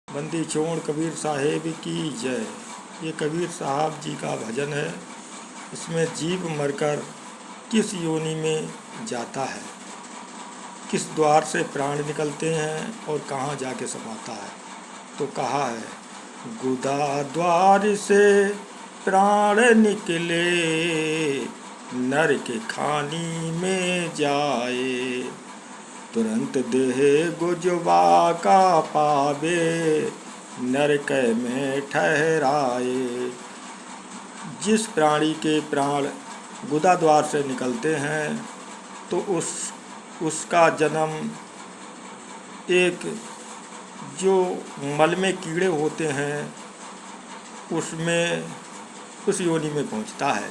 बंदी छोड़ कबीर साहेब की जय। ये कबीर साहब जी का भजन है। इसमें जीव मरकर किस योनि में जाता है, किस द्वार से प्राण निकलते हैं और कहाँ जाके समाता है। तो कहा है, गुदा द्वार से प्राण निकले, नर के खानी में जाए, तुरंत देह गुजवा का पावे, नरक में ठहराए। जिस प्राणी के प्राण गुदा द्वार से निकलते हैं तो उसका जन्म एक जो मल में कीड़े होते हैं उसमें उस योनि में पहुंचता है।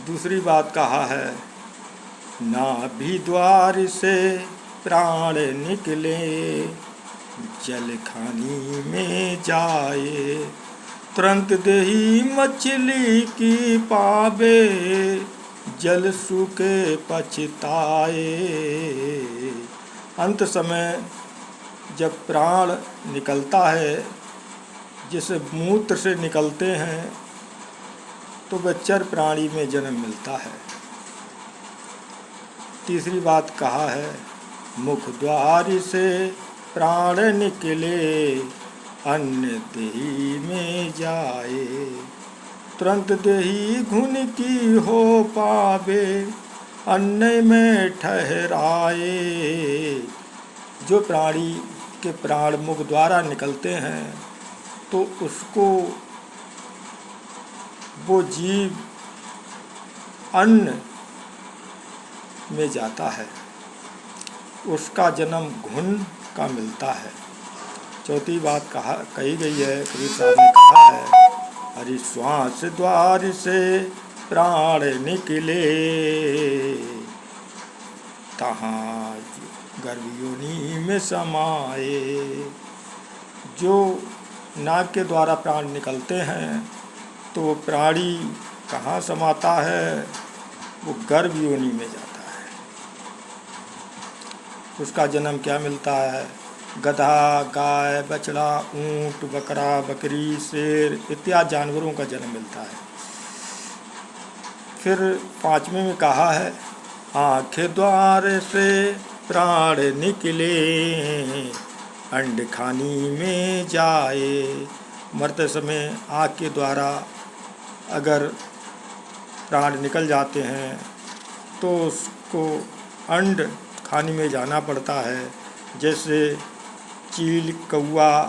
दूसरी बात कहा है, नाभि द्वार से प्राण निकले, जल खानी में जाए, तुरंत देही मछली की पावे, जल सूखे पछताए। अंत समय जब प्राण निकलता है, जिसे मूत्र से निकलते हैं, तो वह चर प्राणी में जन्म मिलता है। तीसरी बात कहा है, मुख द्वार से प्राण निकले, अन्न देही में जाए, तुरंत देही घुन की हो पावे, अन्न में ठहराए। जो प्राणी के प्राण मुख द्वारा निकलते हैं तो उसको वो जीव अन्न में जाता है, उसका जन्म घुन का मिलता है। चौथी बात कही गई है, कबीर साहब ने कहा है, हरि श्वास द्वार से प्राण निकले, तहाँ गर्भ योनि में समाए। जो नाक के द्वारा प्राण निकलते हैं तो वो प्राणी कहाँ समाता है, वो गर्भ योनि में जाता है। उसका जन्म क्या मिलता है, गधा, गाय, बछड़ा, ऊंट, बकरा, बकरी, शेर इत्यादि जानवरों का जन्म मिलता है। फिर पांचवें में कहा है, आँख द्वार से प्राण निकले, अंड खानी में जाए। मरते समय आँख के द्वारा अगर प्राण निकल जाते हैं तो उसको अंड खानी में जाना पड़ता है, जैसे चील, कौआ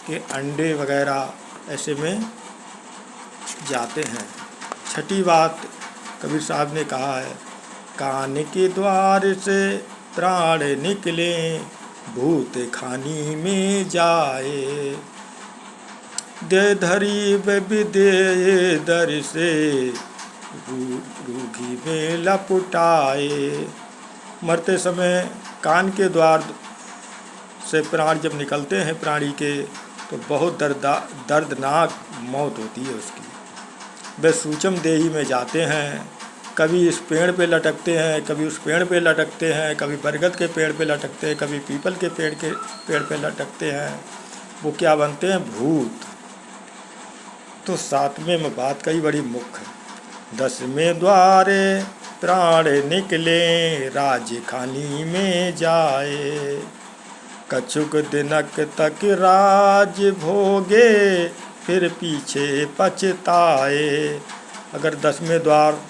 के अंडे वगैरह ऐसे में जाते हैं। छठी बात कबीर साहब ने कहा है, कान के द्वार से प्राण निकले, भूत खानी में जाए, दे धरी विदे दर से, रूघी में लपटाए। मरते समय कान के द्वार से प्राण जब निकलते हैं प्राणी के तो बहुत दर्दनाक मौत होती है उसकी। वे सूक्ष्म देही में जाते हैं, कभी इस पेड़ पे लटकते हैं, कभी उस पेड़ पे लटकते हैं, कभी बरगद के पेड़ पे लटकते हैं, कभी पीपल के पेड़ पे लटकते हैं। वो क्या बनते हैं, भूत। तो सातवें में बात कही बड़ी मुख्य है, 10वें द्वारे प्राण निकले, राज खानी में जाए, कछुक दिनक तक राज भोगे, फिर पीछे पछताए। अगर 10वें द्वार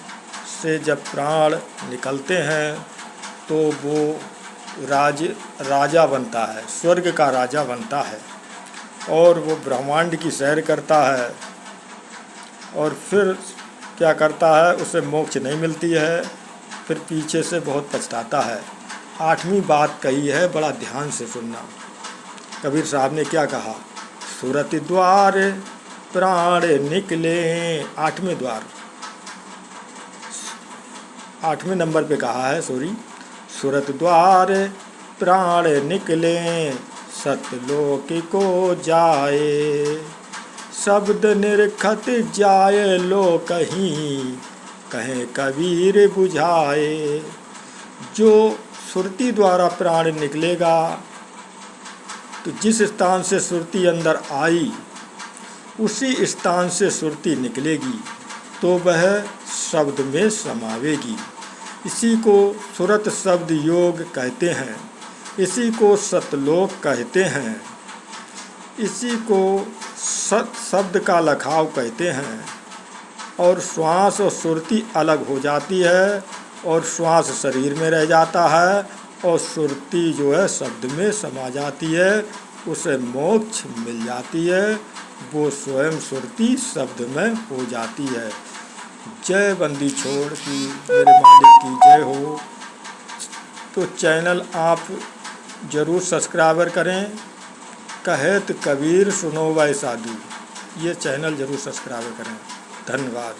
से जब प्राण निकलते हैं तो वो राजा बनता है, स्वर्ग का राजा बनता है, और वो ब्रह्मांड की सैर करता है, और फिर क्या करता है, उसे मोक्ष नहीं मिलती है, फिर पीछे से बहुत पछताता है। 8वीं बात कही है, बड़ा ध्यान से सुनना। कबीर साहब ने क्या कहा, सूरत द्वार प्राण निकले, 8वें द्वार 8वें नंबर पे कहा है, सूरत द्वार प्राण निकले, सतलोक को जाए, शब्द निरखत जाए लो कहीं, कहें कबीर बुझाए। जो सुरती द्वारा प्राण निकलेगा तो जिस स्थान से सुरती अंदर आई उसी स्थान से सुरती निकलेगी तो वह शब्द में समावेगी। इसी को सुरत शब्द योग कहते हैं, इसी को सतलोक कहते हैं, इसी को सत शब्द का लखाव कहते हैं। और श्वास और सुरती अलग हो जाती है और श्वास शरीर में रह जाता है और सुरती जो है शब्द में समा जाती है, उसे मोक्ष मिल जाती है, वो स्वयं सुरती शब्द में हो जाती है। जय बंदी छोड़ की मेरे मालिक की जय हो। तो चैनल आप ज़रूर सब्सक्राइबर करें। कहत कबीर सुनो वै साधु, ये चैनल ज़रूर सब्सक्राइब करें। धन्यवाद।